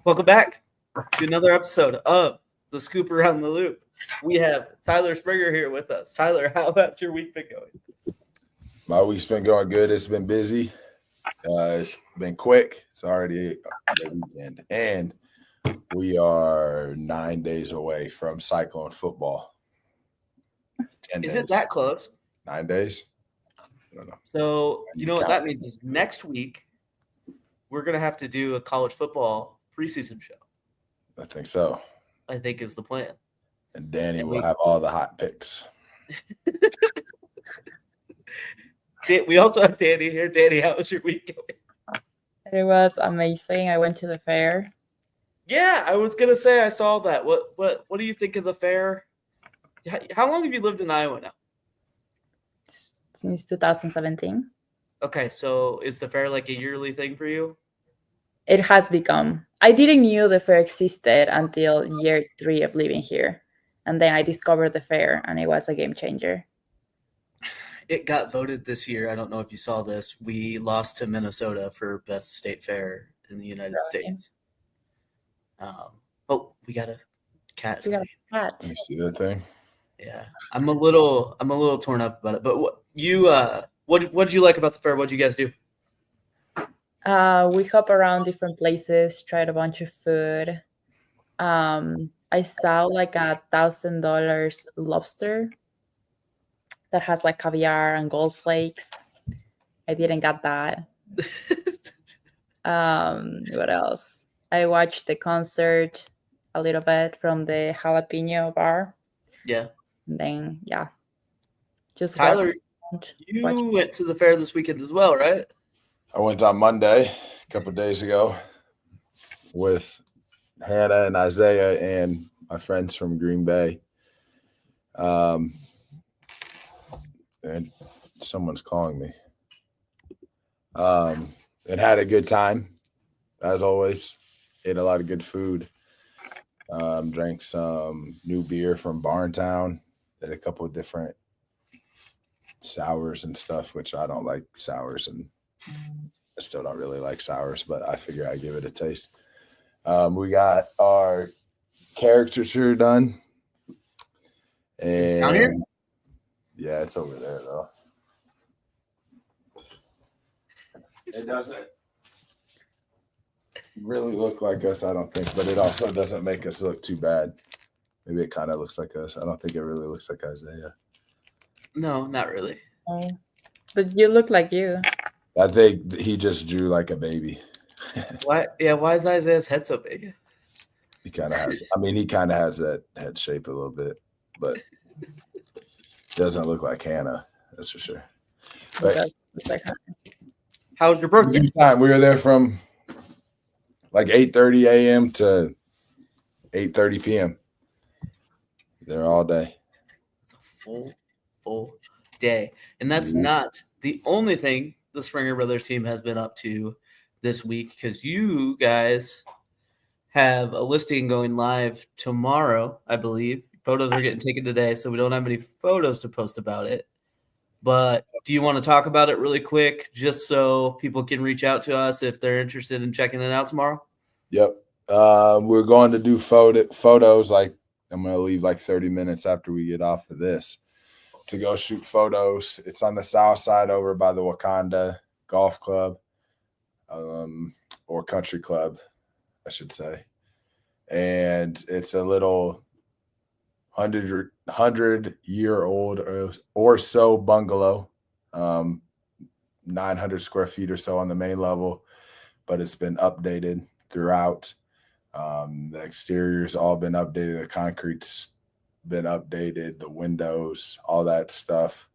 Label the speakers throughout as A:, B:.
A: Welcome back to another episode of The Scoop Around the Loop. We have Tyler Springer here with us. Tyler, how has your week been going?
B: My week's been going good. It's been busy. It's been quick. It's already the weekend. And we are 9 days away from Cyclone football. 10 days.
A: Is it that close?
B: 9 days? I don't know.
A: So, you know what that means is next week, we're going to have to do a college football preseason show.
B: I think so.
A: I think is the plan.
B: And Dani will have all the hot picks.
A: We also have Dani here. Dani, how was your week going?
C: It was amazing. I went to the fair.
A: Yeah, I was gonna say I saw that. What do you think of the fair? How long have you lived in Iowa now?
C: Since 2017.
A: Okay, so is the fair like a yearly thing for you?
C: It has become. I didn't know the fair existed until year 3 of living here. And then I discovered the fair, and it was a game changer.
A: It got voted this year. I don't know if you saw this. We lost to Minnesota for best state fair in the United States. Oh, we got a cat.
C: We got a cat.
B: You see that thing?
A: Yeah, I'm a little torn up about it. But what did you like about the fair? What did you guys do?
C: We hop around different places, tried a bunch of food. I saw like $1,000 lobster that has like caviar and gold flakes. I didn't get that. What else? I watched the concert a little bit from the jalapeno bar.
A: Yeah.
C: And then, just
A: Tyler, you went to the fair this weekend as well, right?
B: I went on Monday, a couple of days ago, with Hannah and Isaiah and my friends from Green Bay. And someone's calling me. And had a good time, as always. Ate a lot of good food. Drank some new beer from Barntown. Did a couple of different sours and stuff, which I don't like sours, and I still don't really like sours, but I figure I'd give it a taste. We got our caricature done. And
A: down here?
B: Yeah, it's over there though. It doesn't really look like us, I don't think, but it also doesn't make us look too bad. Maybe it kind of looks like us. I don't think it really looks like Isaiah.
A: No, not really.
C: Oh, but you look like you.
B: I think he just drew like a baby.
A: Why? Yeah, why is Isaiah's head so big?
B: He kind of has. I mean, he kind of has that head shape a little bit, but doesn't look like Hannah. That's for sure. But
A: how was your birthday?
B: Good time. We were there from like 8:30 a.m. to 8:30 p.m. There all day.
A: It's a full day, and that's not the only thing the Springer Brothers team has been up to this week, because you guys have a listing going live tomorrow, I believe. Photos are getting taken today, so we don't have any photos to post about it. But do you want to talk about it really quick, just so people can reach out to us if they're interested in checking it out tomorrow?
B: Yep. We're going to do photos. Like, I'm going to leave like 30 minutes after we get off of this to go shoot photos. It's on the south side over by the Wakanda Golf Club, or Country Club, I should say. And it's a little 100-year-old or so bungalow, 900 square feet or so on the main level, but it's been updated throughout. The exterior's all been updated. The concrete's been updated. The windows, all that stuff.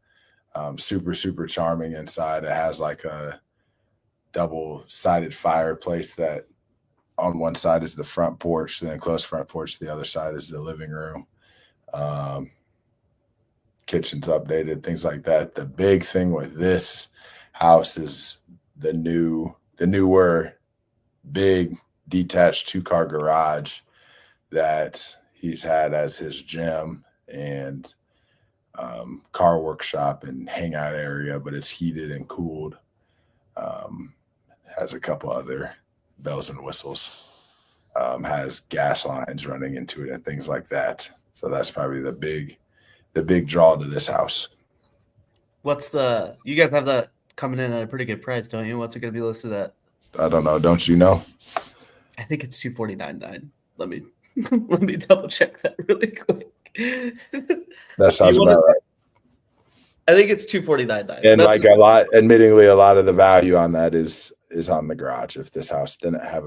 B: Super, super charming inside. It has like a double-sided fireplace that on one side is the front porch, then close front porch. The other side is the living room. Kitchen's updated, things like that. The big thing with this house is the newer big detached 2-car garage that he's had as his gym and car workshop and hangout area, but it's heated and cooled. Has a couple other bells and whistles. has gas lines running into it and things like that. So that's probably the big draw to this house.
A: You guys have that coming in at a pretty good price, don't you? What's it going to be listed at?
B: I don't know. Don't you know?
A: I think it's $249,900. Let me double check that really quick.
B: That sounds about right.
A: I think it's $249,900.
B: And admittingly, a lot of the value on that is on the garage. If this house didn't have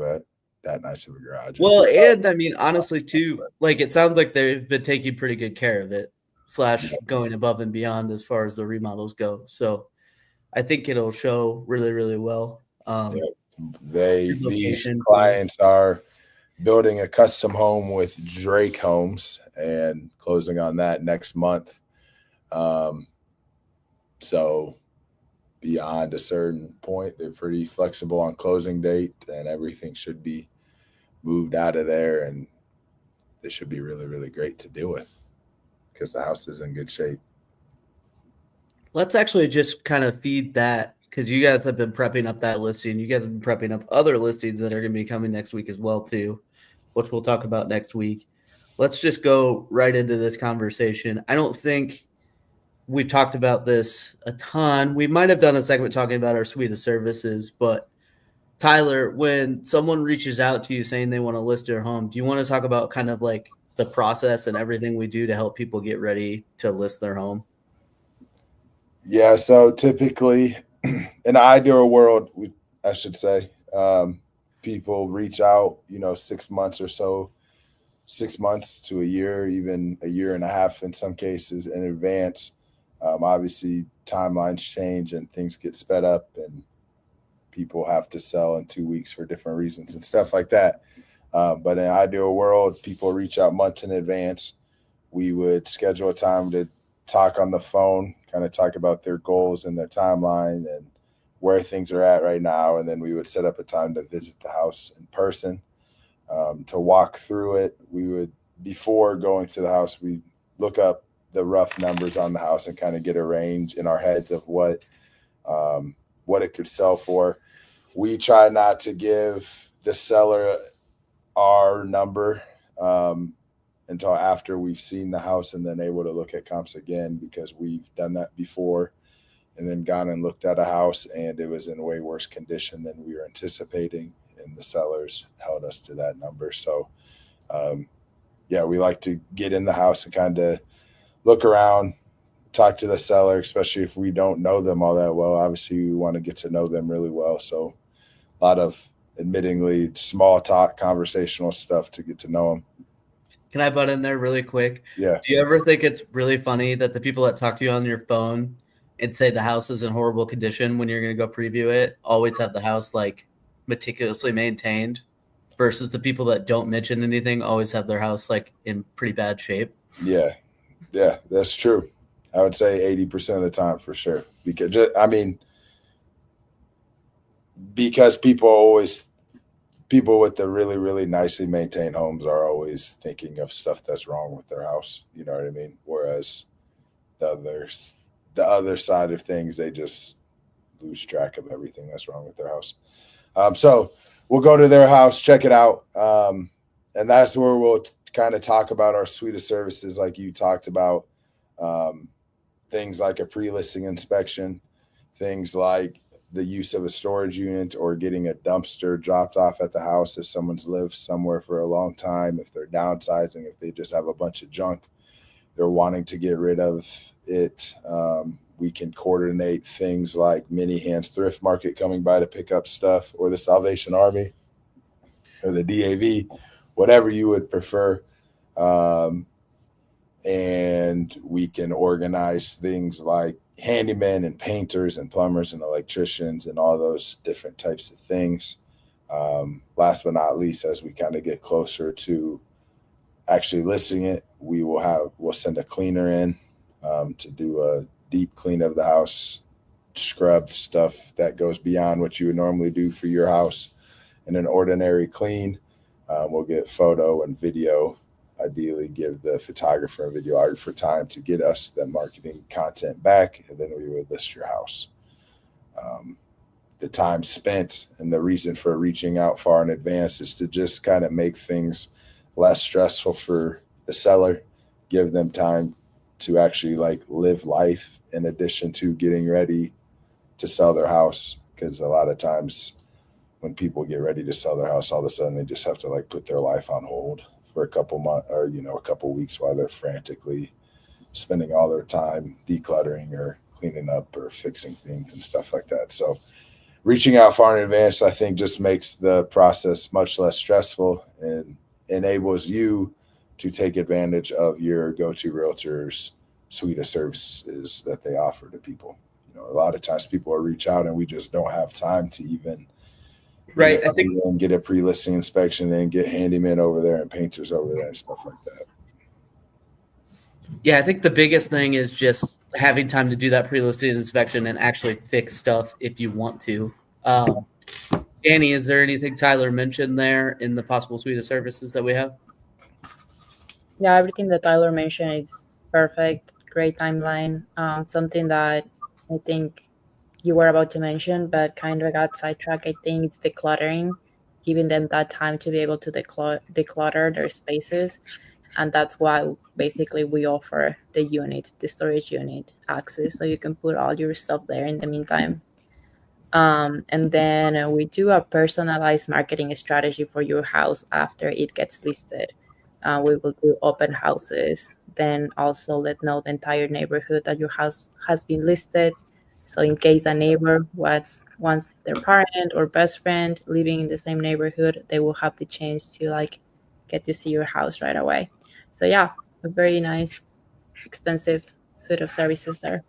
B: that nice of a garage.
A: Well, and I mean, honestly, too, like it sounds like they've been taking pretty good care of it, / going above and beyond as far as the remodels go. So I think it'll show really, really well.
B: These clients are building a custom home with Drake Homes and closing on that next month. So beyond a certain point, they're pretty flexible on closing date, and everything should be moved out of there, and they should be really, really great to deal with because the house is in good shape. Let's
A: actually just kind of feed that, because you guys have been prepping up that listing. You guys have been prepping up other listings that are going to be coming next week as well, too, which we'll talk about next week. Let's just go right into this conversation. I don't think we've talked about this a ton. We might have done a segment talking about our suite of services, but Tyler, when someone reaches out to you saying they want to list their home, do you want to talk about kind of like the process and everything we do to help people get ready to list their home?
B: Yeah. So typically in an ideal world, I should say, people reach out, 6 months or so, 6 months to a year, even a year and a half in some cases in advance. Obviously timelines change and things get sped up and people have to sell in 2 weeks for different reasons and stuff like that. But in an ideal world, people reach out months in advance. We would schedule a time to talk on the phone, kind of talk about their goals and their timeline and where things are at right now. And then we would set up a time to visit the house in person, to walk through it. We would, before going to the house, we look up the rough numbers on the house and kind of get a range in our heads of what it could sell for. We try not to give the seller our number until after we've seen the house and then able to look at comps again, because we've done that before and then gone and looked at a house and it was in way worse condition than we were anticipating, and the sellers held us to that number. So we like to get in the house and kind of look around, talk to the seller, especially if we don't know them all that well. Obviously we want to get to know them really well. So a lot of admittingly small talk, conversational stuff to get to know them.
A: Can I butt in there really quick?
B: Yeah.
A: Do you ever think it's really funny that the people that talk to you on your phone and say the house is in horrible condition when you're going to go preview it always have the house like meticulously maintained, versus the people that don't mention anything always have their house like in pretty bad shape?
B: Yeah, that's true. I would say 80% of the time for sure. Because people with the really, really nicely maintained homes are always thinking of stuff that's wrong with their house. You know what I mean? Whereas the other side of things, they just lose track of everything that's wrong with their house. So we'll go to their house, check it out. And that's where we'll kind of talk about our suite of services like you talked about. Things like a pre-listing inspection, things like the use of a storage unit or getting a dumpster dropped off at the house if someone's lived somewhere for a long time, if they're downsizing, if they just have a bunch of junk they're wanting to get rid of it. We can coordinate things like Mini Hands Thrift Market coming by to pick up stuff, or the Salvation Army or the DAV, whatever you would prefer. And we can organize things like handymen and painters and plumbers and electricians and all those different types of things. Last but not least, as we kind of get closer to actually listing it, we'll send a cleaner in to do a deep clean of the house, scrub stuff that goes beyond what you would normally do for your house in an ordinary clean. We'll get photo and video, ideally give the photographer and videographer time to get us the marketing content back, and then we would list your house. the time spent and the reason for reaching out far in advance is to just kind of make things less stressful for the seller, give them time to actually like live life in addition to getting ready to sell their house. Because a lot of times when people get ready to sell their house, all of a sudden they just have to like put their life on hold for a couple months or, a couple weeks while they're frantically spending all their time decluttering or cleaning up or fixing things and stuff like that. So reaching out far in advance, I think, just makes the process much less stressful and enables you to take advantage of your go-to realtor's suite of services that they offer to people. A lot of times people will reach out and we just don't have time to even
A: Right. I think
B: get a pre-listing inspection and get handymen over there and painters over there and stuff like that.
A: Yeah, I think the biggest thing is just having time to do that pre-listing inspection and actually fix stuff if you want to. Dani, is there anything Tyler mentioned there in the possible suite of services that we have?
C: Yeah, everything that Tyler mentioned is perfect. Great timeline. Something that I think you were about to mention, but kind of got sidetracked. I think it's decluttering, giving them that time to be able to declutter their spaces. And that's why basically we offer the storage unit access, so you can put all your stuff there in the meantime. And then we do a personalized marketing strategy for your house after it gets listed. We will do open houses, then also let know the entire neighborhood that your house has been listed. So in case a neighbor wants their parent or best friend living in the same neighborhood, they will have the chance to like get to see your house right away. So yeah, a very nice, extensive suite of services there.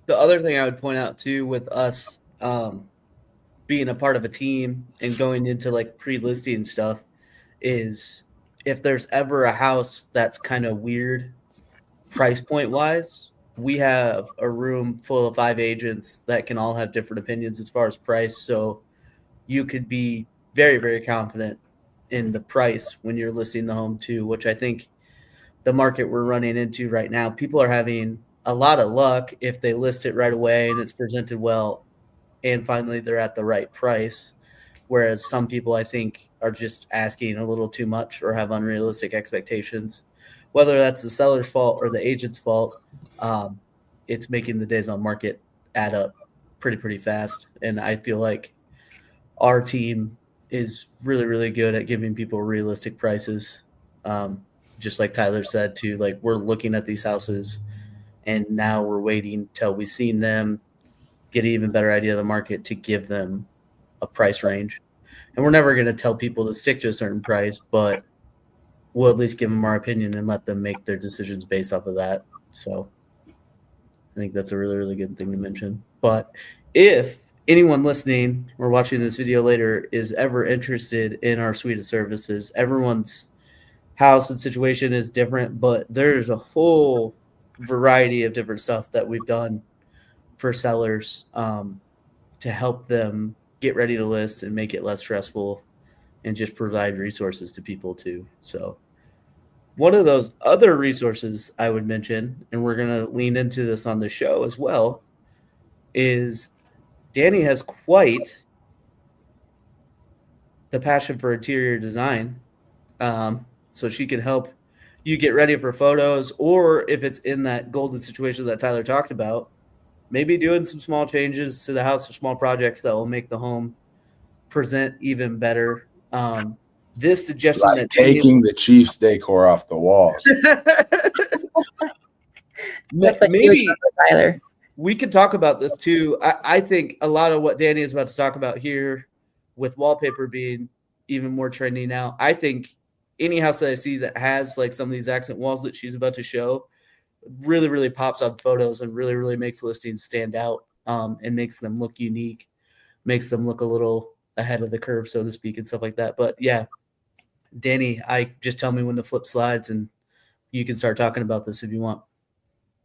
A: The other thing I would point out too with us being a part of a team and going into like pre-listing stuff is if there's ever a house that's kind of weird price point wise, we have a room full of 5 agents that can all have different opinions as far as price. So you could be very, very confident in the price when you're listing the home too, which I think the market we're running into right now, people are having a lot of luck if they list it right away and it's presented well and finally they're at the right price. Whereas some people, I think, are just asking a little too much or have unrealistic expectations. Whether that's the seller's fault or the agent's fault, it's making the days on market add up pretty fast. And I feel like our team is really, really good at giving people realistic prices. Just like Tyler said, too, like we're looking at these houses and now we're waiting till we've seen them, get an even better idea of the market to give them a price range. And we're never going to tell people to stick to a certain price, but we'll at least give them our opinion and let them make their decisions based off of that. So I think that's a really, really good thing to mention. But if anyone listening or watching this video later is ever interested in our suite of services, everyone's house and situation is different, but there's a whole variety of different stuff that we've done for sellers to help them get ready to list and make it less stressful and just provide resources to people too. So one of those other resources I would mention, and we're going to lean into this on the show as well, is Dani has quite the passion for interior design. So she can help you get ready for photos, or if it's in that golden situation that Tyler talked about, maybe doing some small changes to the house or small projects that will make the home present even better. This suggestion
B: Like
A: that
B: taking the Chiefs decor off the walls.
C: That's a huge
A: maybe
C: one for Tyler.
A: we could talk about this too. I think a lot of what Dani is about to talk about here with wallpaper being even more trendy now, I think any house that I see that has like some of these accent walls that she's about to show really, really pops on photos and really, really makes listings stand out and makes them look unique, makes them look a little ahead of the curve, so to speak, and stuff like that. But yeah, Dani, I just tell me when the flip slides and you can start talking about this if you want.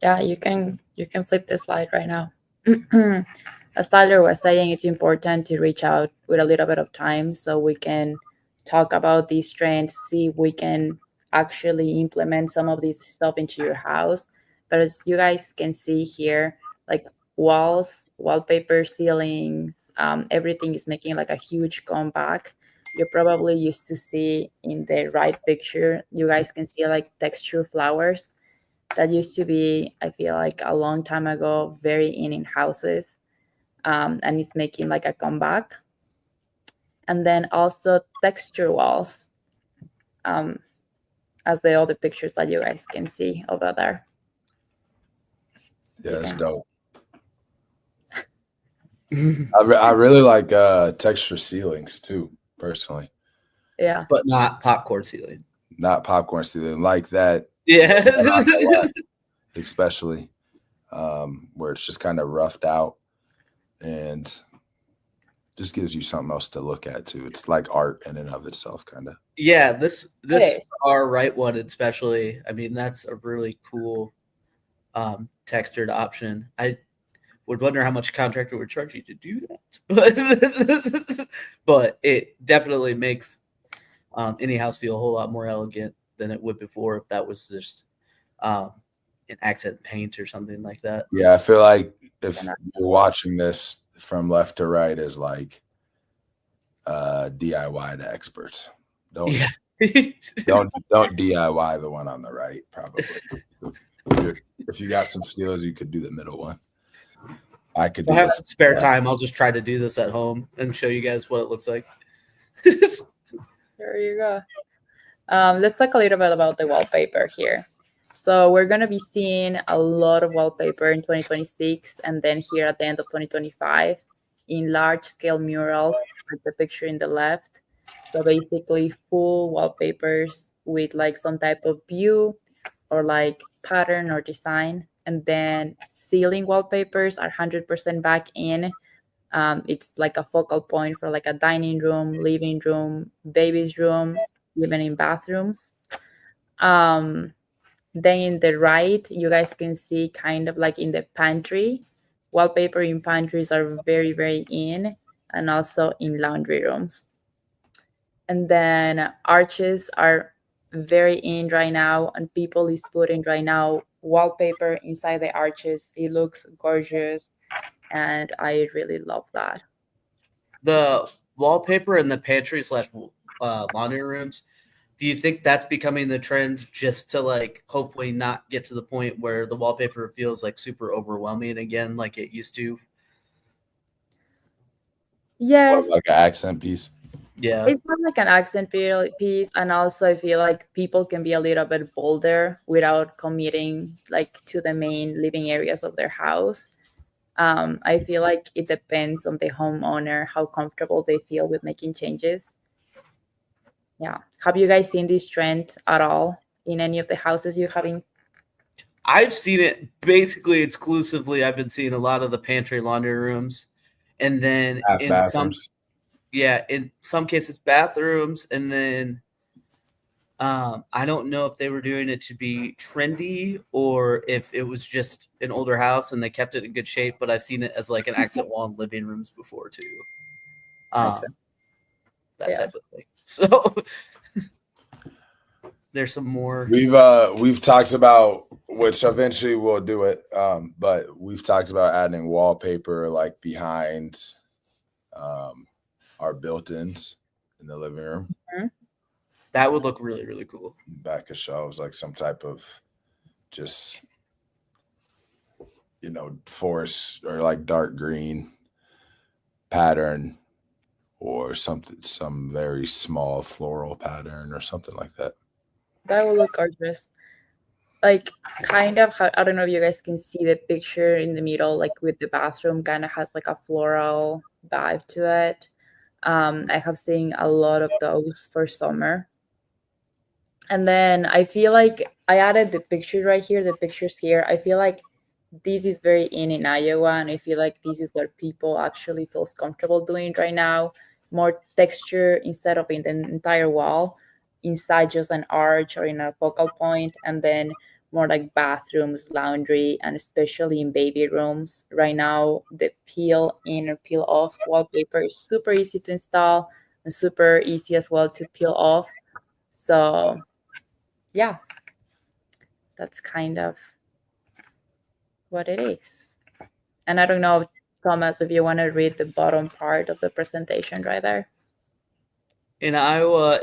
C: Yeah, you can flip the slide right now. As Tyler was saying, it's important to reach out with a little bit of time so we can talk about these trends, see if we can actually implement some of this stuff into your house. But as you guys can see here, like walls, wallpaper, ceilings, everything is making like a huge comeback. You probably used to see in the right picture, you guys can see like texture flowers that used to be, I feel like a long time ago, very in houses, and it's making like a comeback. And then also texture walls, as the other pictures that you guys can see over there.
B: Yeah, it's
C: Yeah.
B: dope. I really like texture ceilings too, personally.
C: Yeah.
A: But not popcorn ceiling.
B: Not popcorn ceiling, like that.
A: Yeah.
B: One on the left, especially where it's just kind of roughed out and just gives you something else to look at too. It's like art in and of itself, kind of.
A: Yeah, this
C: is.
A: far right one especially. I mean, that's a really cool textured option. I would wonder how much a contractor would charge you to do that, but it definitely makes any house feel a whole lot more elegant than it would before if that was just an accent paint or something like that.
B: Yeah, I feel like if you're watching this from left to right is like DIY to experts. Don't DIY the one on the right. Probably if you got some skills, you could do the middle one. I could.
A: If I have some spare time, I'll just try to do this at home and show you guys what it looks like.
C: There you go. Let's talk a little bit about the wallpaper here. So we're going to be seeing a lot of wallpaper in 2026 and then here at the end of 2025 in large scale murals, like the picture in the left. So basically full wallpapers with like some type of view or like pattern or design. And then ceiling wallpapers are 100% back in. It's like a focal point for like a dining room, living room, baby's room, even in bathrooms. Then in the right, you guys can see kind of like in the pantry. Wallpaper in pantries are very, very in, and also in laundry rooms. And then arches are very in right now, and people is putting right now wallpaper inside the arches. It looks gorgeous, and I really love that.
A: The wallpaper in the pantry slash laundry rooms, do you think that's becoming the trend just to like hopefully not get to the point where the wallpaper feels like super overwhelming again like it used to?
C: Yes.
B: Like an accent piece.
A: Yeah.
C: It's not like an accent piece, and also I feel like people can be a little bit bolder without committing like to the main living areas of their house. I feel like it depends on the homeowner how comfortable they feel with making changes. Yeah. Have you guys seen this trend at all in any of the houses you're having?
A: I've seen it basically exclusively. I've been seeing a lot of the pantry laundry rooms, and then in some cases bathrooms, and then I don't know if they were doing it to be trendy or if it was just an older house and they kept it in good shape, but I've seen it as like an accent wall in living rooms before too. That type of thing. So there's some more.
B: We've talked about, which eventually we'll do it, but we've talked about adding wallpaper like behind our built-ins in the living room.
C: Mm-hmm.
A: That would look really, really cool.
B: Back of shelves, like some type of just, forest or like dark green pattern or something, some very small floral pattern or something like that.
C: That will look gorgeous. Like kind of, I don't know if you guys can see the picture in the middle, like with the bathroom, kind of has like a floral vibe to it. I have seen a lot of those for summer. And then I feel like I added the picture right here, the pictures here. I feel like this is very in Iowa, and I feel like this is what people actually feels comfortable doing right now. More texture instead of in the entire wall, inside just an arch or in a focal point, and then more like bathrooms, laundry, and especially in baby rooms. Right now, the peel in or peel off wallpaper is super easy to install and super easy as well to peel off. So yeah, that's kind of what it is. And I don't know, Thomas, if you want to read the bottom part of the presentation right there.
A: In Iowa,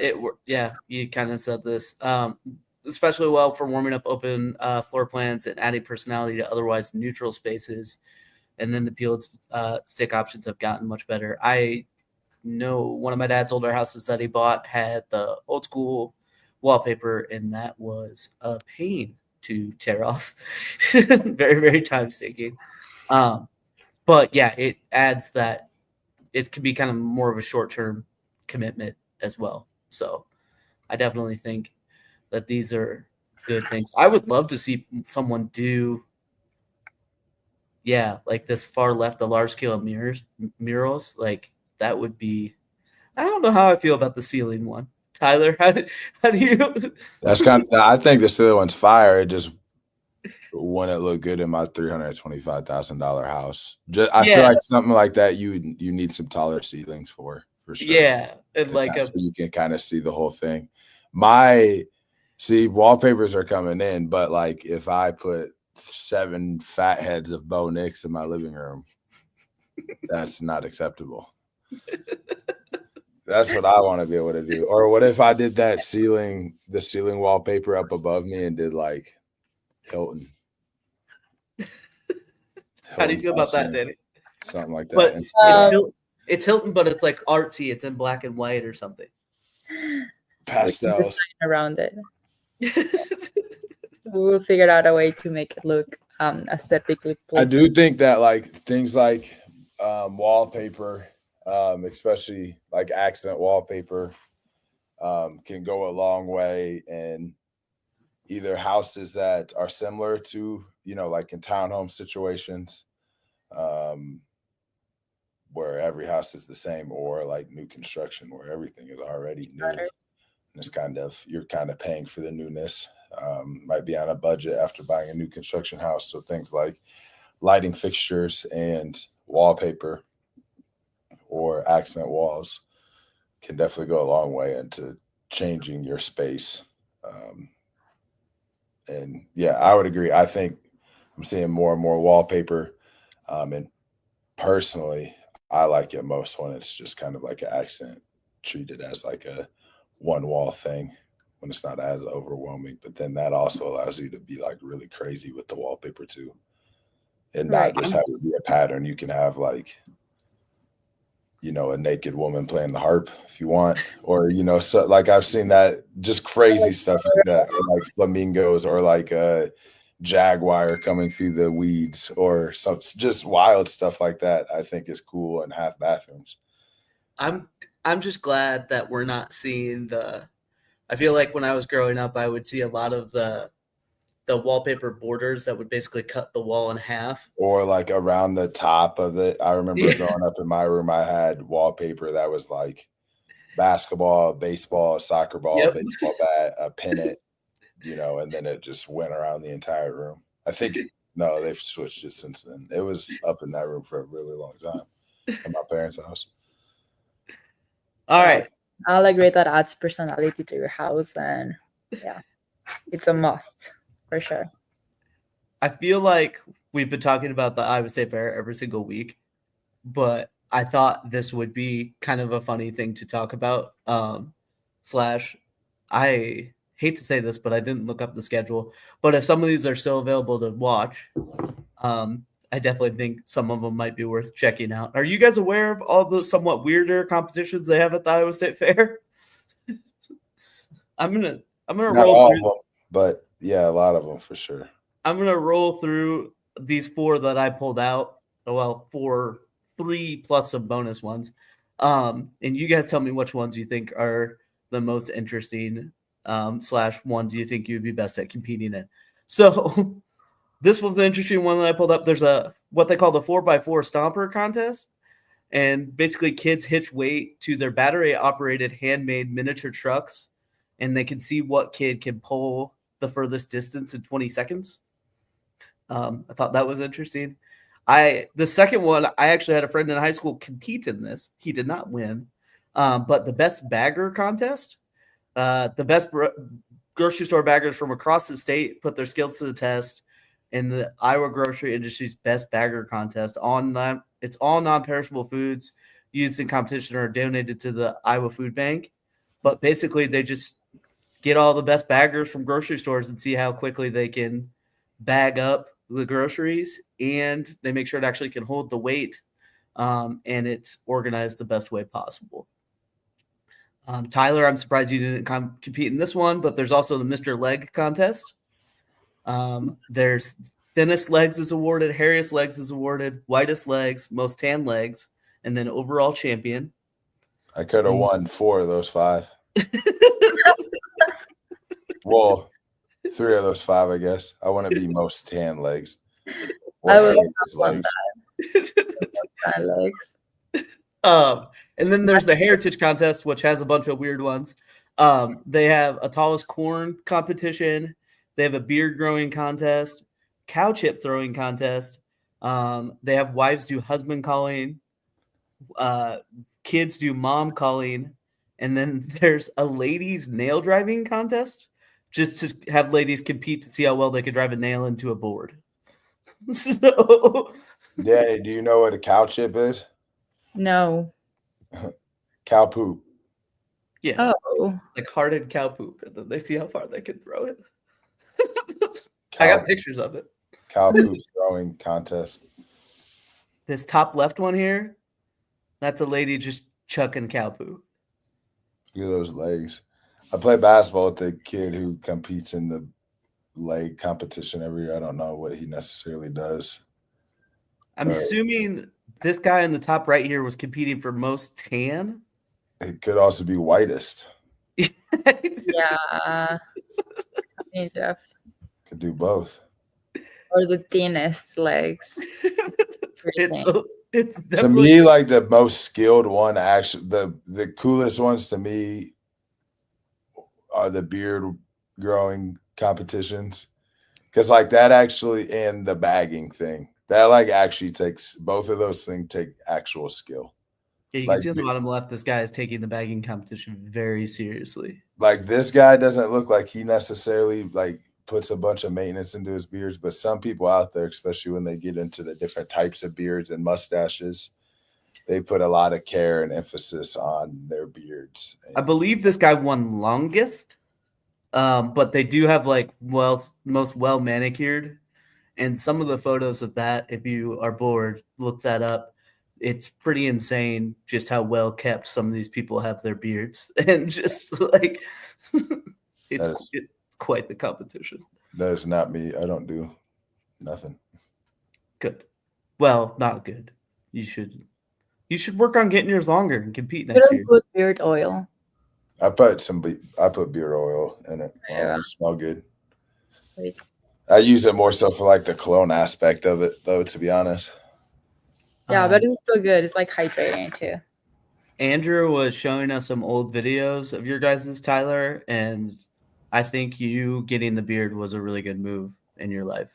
A: you kind of said this, especially well for warming up open floor plans and adding personality to otherwise neutral spaces. And then the peeled stick options have gotten much better. I know one of my dad's older houses that he bought had the old school wallpaper, and that was a pain to tear off. Very, very time stinking. But yeah, it adds that it can be kind of more of a short term commitment as well. So I definitely think that these are good things. I would love to see someone do, like this far left, the large scale murals. Like that would be. I don't know how I feel about the ceiling one. Tyler, how do you?
B: That's I think the ceiling one's fire. It just wouldn't look good in my $325,000 house. I feel like something like that you need some taller ceilings for sure.
A: Yeah, and
B: so you can kind of see the whole thing. Wallpapers are coming in, but like if I put 7 fat heads of Bo Nix in my living room, that's not acceptable. That's what I want to be able to do. Or what if I did the ceiling wallpaper up above me and did like Hilton?
A: How do you feel about that, Danny?
B: Something like that.
A: But it's Hilton, but it's like artsy. It's in black and white or something.
B: Pastels
C: around it. We'll figure out a way to make it look aesthetically pleasing.
B: I do think that like things like wallpaper, especially like accent wallpaper, can go a long way in either houses that are similar to, like in townhome situations, where every house is the same, or like new construction where everything is already new. And it's you're kind of paying for the newness. Might be on a budget after buying a new construction house. So things like lighting fixtures and wallpaper or accent walls can definitely go a long way into changing your space. And yeah, I would agree. I think I'm seeing more and more wallpaper. And personally, I like it most when it's just kind of like an accent, treated as like a one wall thing, when it's not as overwhelming. But then that also allows you to be like really crazy with the wallpaper too, and not just have it be a pattern. You can have like, a naked woman playing the harp if you want, or so like I've seen that, just crazy stuff like that, or like flamingos, or like a jaguar coming through the weeds, or some just wild stuff like that. I think is cool in half bathrooms.
A: I'm just glad that we're not seeing I feel like when I was growing up, I would see a lot of the wallpaper borders that would basically cut the wall in half, or
B: like around the top of it. I remember growing up in my room, I had wallpaper that was like basketball, baseball, soccer ball, baseball bat, a pennant, and then it just went around the entire room. I think no, they've switched it since then. It was up in that room for a really long time at my parents' house.
A: All right.
C: I'll agree that adds personality to your house, and yeah, it's a must for sure.
A: I feel like we've been talking about the Iowa State Fair every single week, but I thought this would be kind of a funny thing to talk about. I hate to say this, but I didn't look up the schedule. But if some of these are still available to watch, I definitely think some of them might be worth checking out. Are you guys aware of all the somewhat weirder competitions they have at the Iowa State Fair? I'm gonna
B: Not
A: roll
B: all
A: through
B: of them, but yeah, a lot of them for sure.
A: I'm gonna roll through these 4 that I pulled out. Well, 3 plus some bonus ones. And you guys tell me which ones you think are the most interesting, / ones you think you'd be best at competing in. So this was the interesting one that I pulled up. There's what they call the 4x4 stomper contest. And basically kids hitch weight to their battery operated handmade miniature trucks, and they can see what kid can pull the furthest distance in 20 seconds. I thought that was interesting. The second one, I actually had a friend in high school compete in this. He did not win. But the best bagger contest, the best grocery store baggers from across the state put their skills to the test in the Iowa grocery industry's best bagger contest. It's all non-perishable foods used in competition are donated to the Iowa Food Bank. But basically, they just get all the best baggers from grocery stores and see how quickly they can bag up the groceries, and they make sure it actually can hold the weight, and it's organized the best way possible. Tyler, I'm surprised you didn't compete in this one, but there's also the Mr. Leg contest. There's thinnest legs is awarded, hairiest legs is awarded, whitest legs, most tan legs, and then overall champion.
B: I could have won 4 of those 5. Well, 3 of those 5, I guess. I want to be most tan legs.
C: I would have won that. Legs.
A: And then there's the heritage contest, which has a bunch of weird ones. They have a tallest corn competition. They have a beard growing contest, cow chip throwing contest. They have wives do husband calling, kids do mom calling, and then there's a ladies nail driving contest, just to have ladies compete to see how well they could drive a nail into a board. So,
B: Danny, do you know what a cow chip is?
C: No.
B: Cow poop.
A: Yeah.
C: Oh.
A: It's like hardened cow poop, and then they see how far they can throw it. I got pictures of it.
B: Cow poop throwing contest.
A: This top left one here, that's a lady just chucking cow poo.
B: Look at those legs. I play basketball with the kid who competes in the leg competition every year. I don't know what he necessarily does.
A: I'm assuming this guy in the top right here was competing for most tan.
B: It could also be whitest.
C: Yeah. I mean, Jeff.
B: Could do both.
C: Or the thinnest legs.
A: It's
B: to me, like the most skilled one, actually, the coolest ones to me are the beard growing competitions, because like that actually, and the bagging thing, that like actually takes, both of those things take actual skill.
A: Yeah, you can see on the bottom left, this guy is taking the bagging competition very seriously.
B: Like this guy doesn't look like he necessarily like puts a bunch of maintenance into his beards, but some people out there, especially when they get into the different types of beards and mustaches, they put a lot of care and emphasis on their beards.
A: I believe this guy won longest, but they do have like most well manicured, and some of the photos of that, if you are bored, look that up. It's pretty insane just how well kept some of these people have their beards, and just like it's quite the competition.
B: That is not me. I don't do nothing.
A: Good. Well, not good. You should work on getting yours longer and compete next year.
C: Put beard oil.
B: I put beard oil in it.
C: Yeah.
B: It smells good.
C: Wait.
B: I use it more so for like the cologne aspect of it, though, to be honest.
C: Yeah, but it's still good. It's like hydrating too.
A: Andrew was showing us some old videos of your guys', Tyler, and I think you getting the beard was a really good move in your life.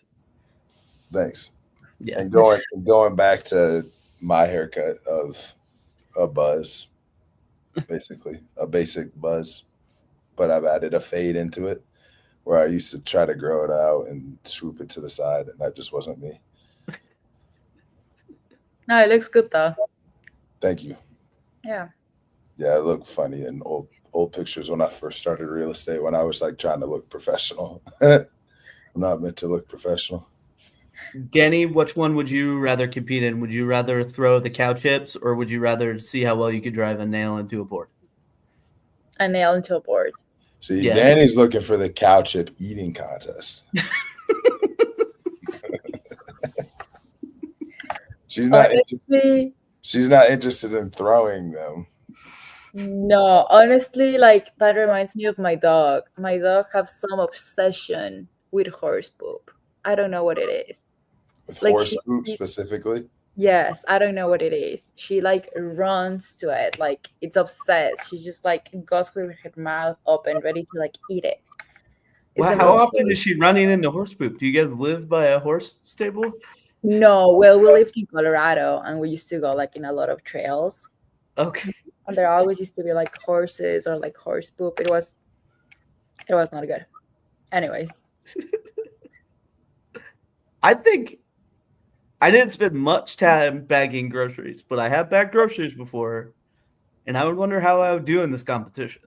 B: Thanks.
A: Yeah.
B: And going back to my haircut of a buzz, basically a basic buzz, but I've added a fade into it, where I used to try to grow it out and swoop it to the side, and that just wasn't me.
C: No, it looks good though.
B: Thank you.
C: Yeah.
B: Yeah, it looked funny in old pictures when I first started real estate, when I was like trying to look professional. I'm not meant to look professional.
A: Dani, which one would you rather compete in? Would you rather throw the cow chips, or would you rather see how well you could drive a nail into a board?
C: A nail into a board.
B: See, yeah. Dani's looking for the cow chip eating contest. She's not interested in throwing them.
C: No, honestly, like that reminds me of my dog. My dog has some obsession with horse poop. I don't know what it is.
B: With like, horse poop specifically?
C: Yes, I don't know what it is. She like runs to it, like it's obsessed. She just like goes with her mouth open, ready to like eat it.
A: Wow, how often is she running into horse poop? Do you guys live by a horse stable?
C: No, well, we lived in Colorado, and we used to go like in a lot of trails.
A: Okay.
C: And there always used to be like horses or like horse poop. It was not good. Anyways.
A: I think I didn't spend much time bagging groceries, but I have bagged groceries before, and I would wonder how I would do in this competition.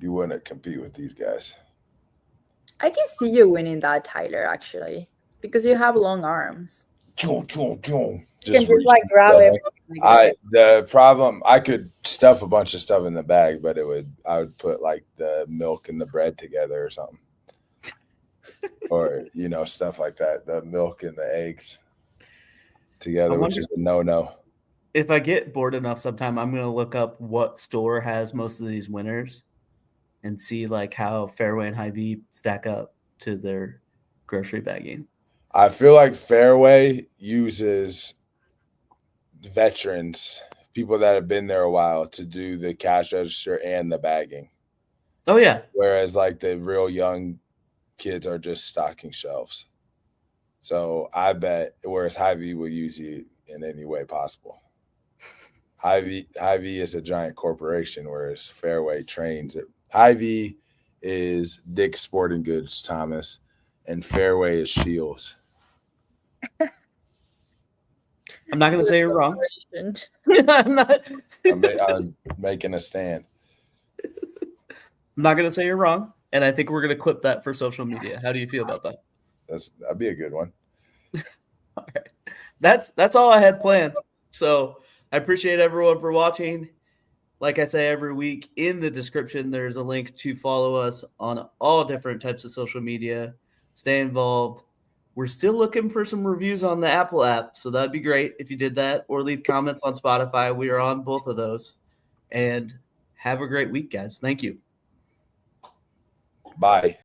B: You wouldn't compete with these guys.
C: I can see you winning that, Tyler, actually, because you have long arms.
B: You can
C: Just like grab it.
B: The problem, I could stuff a bunch of stuff in the bag, but I would put like the milk and the bread together or something. Or, stuff like that. The milk and the eggs together, which is a no-no.
A: If I get bored enough sometime, I'm going to look up what store has most of these winners and see like how Fairway and Hy-Vee stack up to their grocery bagging.
B: I feel like Fairway uses veterans, people that have been there a while, to do the cash register and the bagging.
A: Oh, yeah.
B: Whereas like the real young kids are just stocking shelves. So I bet, whereas Hy-Vee will use you in any way possible. Hy-Vee is a giant corporation, whereas Fairway trains it. Hy-Vee is Dick's Sporting Goods, Thomas, and Fairway is Shields.
A: I'm not going to say you're wrong.
B: I'm making a stand.
A: I'm not going to say you're wrong, and I think we're going to clip that for social media. How do you feel about that?
B: That'd be a good one.
A: All right. That's all I had planned. So I appreciate everyone for watching. Like I say every week, in the description, there's a link to follow us on all different types of social media. Stay involved. We're still looking for some reviews on the Apple app, so that'd be great if you did that, or leave comments on Spotify. We are on both of those. And have a great week, guys. Thank you.
B: Bye.